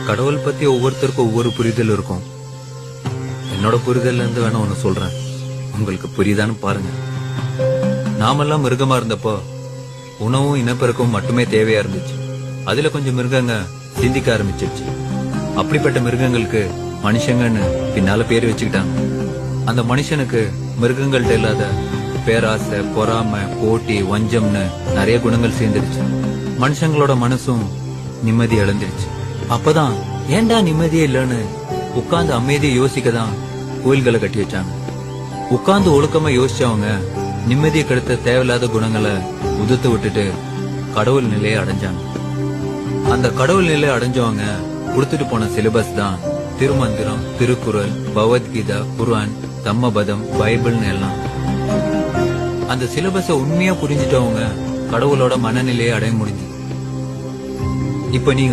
கடவுள் பத்தி ஒவ்வொருத்தருக்கும் ஒவ்வொரு புரிதல் இருக்கும். என்னோட புரிதல்ல இருந்து வேணா ஒண்ணு சொல்றேன், உங்களுக்கு புரியுதான்னு பாருங்க. நாமெல்லாம் மிருகமா இருந்தப்போ உணவும் இனப்பெருக்கவும் மட்டுமே தேவையா இருந்துச்சு. அதுல கொஞ்சம் மிருகங்க சிந்திக்க ஆரம்பிச்சிருச்சு. அப்படிப்பட்ட மிருகங்களுக்கு மனுஷங்கன்னு பின்னால பேர் வச்சுக்கிட்டாங்க. அந்த மனுஷனுக்கு மிருகங்கள்ட்ட இல்லாத பேராசை, பொறாமை, போட்டி, வஞ்சம்னு நிறைய குணங்கள் சேர்ந்துருச்சு. மனுஷங்களோட மனசும் நிம்மதி இழந்துருச்சு. அப்பதான் ஏன்டா நிம்மதியே இல்லன்னு உட்கார்ந்து அமைதியை யோசிக்கதான் கோயில்களை கட்டி வச்சாங்க. உட்கார்ந்து ஒழுக்கமா யோசிச்சவங்க நிம்மதியை கெடுத்த தேவையில்லாத குணங்களை உதுத்து விட்டுட்டு கடவுள் நிலையை அடைஞ்சாங்க. அந்த கடவுள் நிலையை அடைஞ்சவங்க கொடுத்துட்டு போன சிலபஸ் தான் திருமந்திரம், திருக்குறள், பகவத்கீதா, குர்ஆன், தம்மபதம், பைபிள்னு எல்லாம். அந்த சிலபஸ உண்மையா புரிஞ்சிட்டவங்க கடவுளோட மனநிலையை அடைய முடிஞ்சு. இப்ப நீங்க